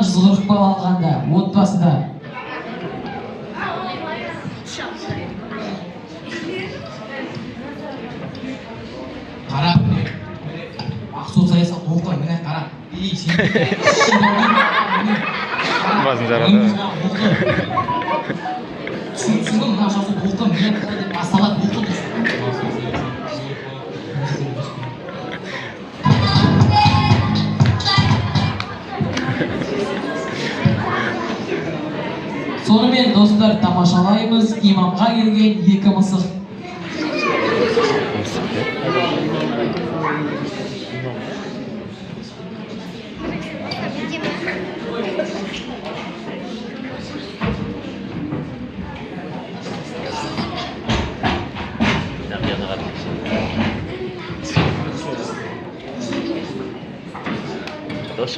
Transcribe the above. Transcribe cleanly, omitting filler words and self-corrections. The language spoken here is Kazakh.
жылдан 140 балл алғанда отбасыда қарап Ақсу саясат оқыған міне қарап басын жарады. түсіндің мына жазу оқы міне деп басталады оқы сонымен достар тамашалаймыз имамға келген екі мысық. Дос